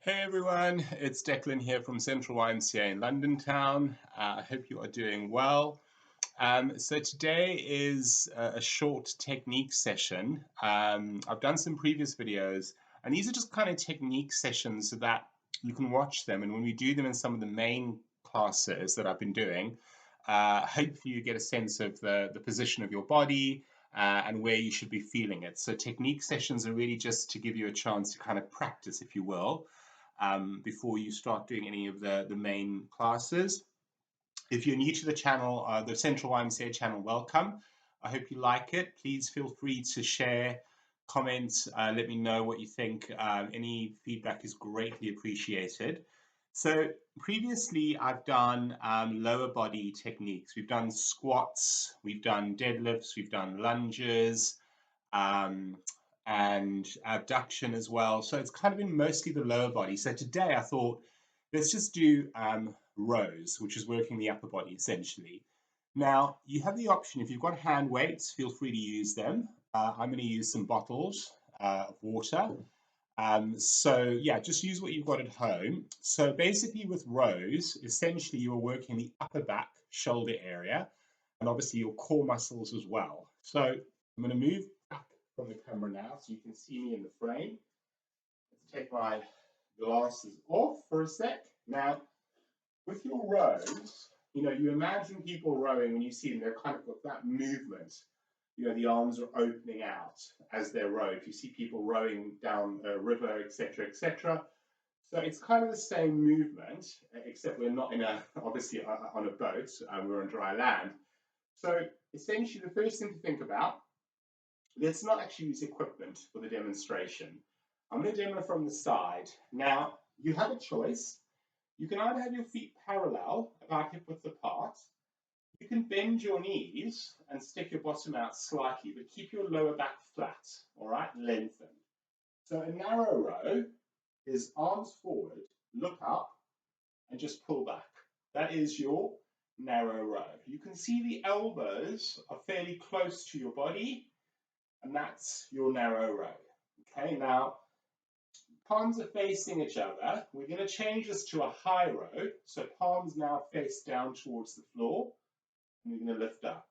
Hey everyone, it's Declan here from Central YMCA in London town. I hope you are doing well. So today is a short technique session. I've done some previous videos, and these are just kind of technique sessions so that you can watch them. And when we do them in some of the main classes that I've been doing, hopefully you get a sense of the position of your body and where you should be feeling it. So technique sessions are really just to give you a chance to kind of practice, if you will, before you start doing any of the main classes. If you're new to the channel, the Central YMCA channel, welcome. I hope you like it. Please feel free to share, comment, let me know what you think. Any feedback is greatly appreciated. So previously I've done lower body techniques. We've done squats, we've done deadlifts, we've done lunges, um, and abduction as well. So it's kind of been mostly the lower body. So today I thought, let's just do rows, which is working the upper body essentially. Now, you have the option, if you've got hand weights, feel free to use them. I'm going to use some bottles of water. So yeah, just use what you've got at home. So basically with rows, essentially you are working the upper back, shoulder area, and obviously your core muscles as well. So I'm going to move back from the camera now so you can see me in the frame. Let's take my glasses off for a sec. Now, with your rows, you imagine people rowing when you see them, they're kind of got that movement. The arms are opening out as they're rowing. If you see people rowing down a river, etc., etc. So it's kind of the same movement, except we're not obviously on a boat, we're on dry land. So essentially the first thing to think about, let's not actually use equipment for the demonstration. I'm going to demo from the side. Now, you have a choice. You can either have your feet parallel, about hip width apart. You can bend your knees and stick your bottom out slightly, but keep your lower back flat, all right, lengthen. So a narrow row is arms forward, look up, and just pull back. That is your narrow row. You can see the elbows are fairly close to your body, and that's your narrow row. Okay, now palms are facing each other. We're going to change this to a high row. So palms now face down towards the floor, and we're going to lift up.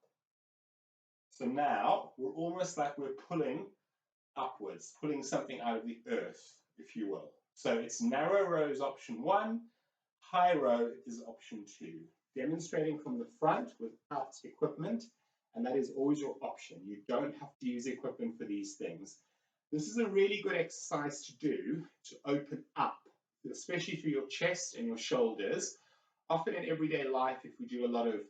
So now we're almost like we're pulling upwards, pulling something out of the earth, if you will. So it's narrow row is option 1, high row is option 2. Demonstrating from the front without equipment, and that is always your option. You don't have to use equipment for these things. This is a really good exercise to do to open up, especially through your chest and your shoulders. Often in everyday life, if we do a lot of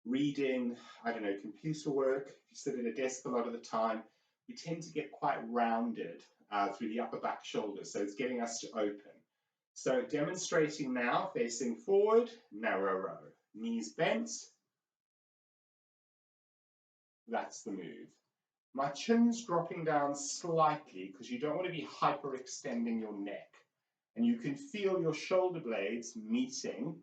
reading, computer work, if you sit at a desk a lot of the time, we tend to get quite rounded through the upper back shoulders. So it's getting us to open. So demonstrating now, facing forward, narrow row. Knees bent. That's the move. My chin's dropping down slightly because you don't want to be hyperextending your neck. And you can feel your shoulder blades meeting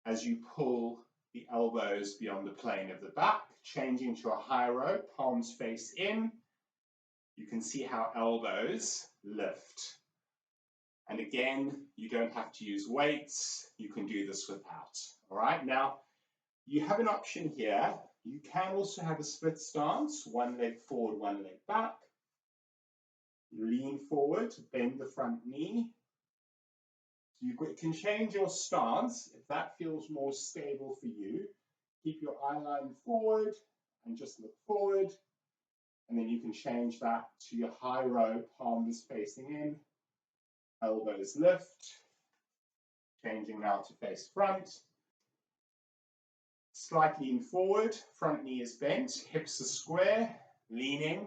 as you pull the elbows beyond the plane of the back, changing to a high row, palms face in. You can see how elbows lift. And again, you don't have to use weights. You can do this without. All right, now you have an option here. You can also have a split stance, one leg forward, one leg back. Lean forward, bend the front knee. You can change your stance if that feels more stable for you. Keep your eye line forward and just look forward. And then you can change that to your high row, palms facing in, elbows lift. Changing now to face front. Slight lean forward, front knee is bent, hips are square, leaning,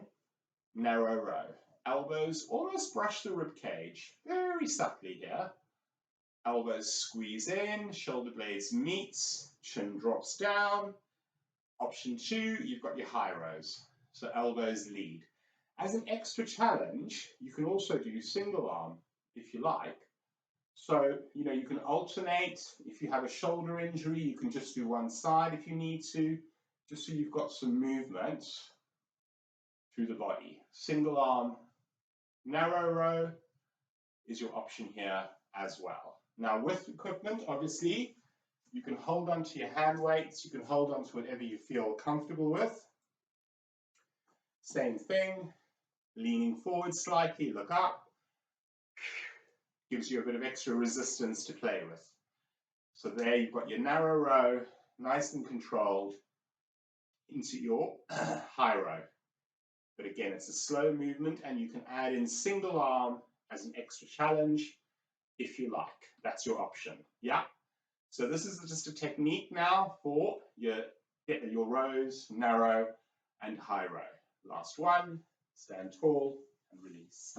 narrow row. Elbows almost brush the rib cage, very subtly here. Elbows squeeze in, shoulder blades meet, chin drops down. Option 2, you've got your high rows, so elbows lead. As an extra challenge, you can also do single arm if you like. So, you can alternate. If you have a shoulder injury, you can just do one side if you need to, just so you've got some movement through the body. Single arm, narrow row, is your option here as well. Now with equipment, obviously, you can hold on to your hand weights, you can hold on to whatever you feel comfortable with. Same thing, leaning forward slightly, look up, gives you a bit of extra resistance to play with. So there you've got your narrow row, nice and controlled, into your high row. But again, it's a slow movement and you can add in single arm as an extra challenge if you like. That's your option, yeah? So this is just a technique now for your rows, narrow and high row. Last one, stand tall and release.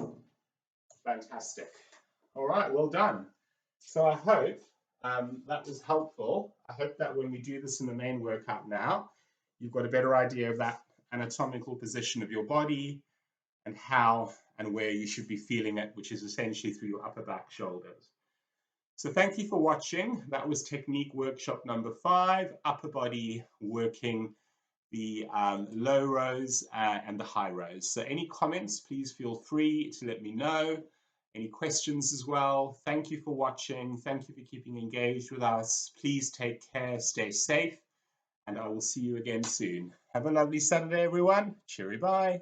Fantastic. All right, well done. So I hope that was helpful. I hope that when we do this in the main workout now, you've got a better idea of that anatomical position of your body and how and where you should be feeling it, which is essentially through your upper back shoulders. So thank you for watching. That was technique workshop number 5, upper body working the low rows and the high rows. So any comments, please feel free to let me know. Any questions as well. Thank you for watching. Thank you for keeping engaged with us. Please take care, stay safe, and I will see you again soon. Have a lovely Saturday, everyone. Cheery bye.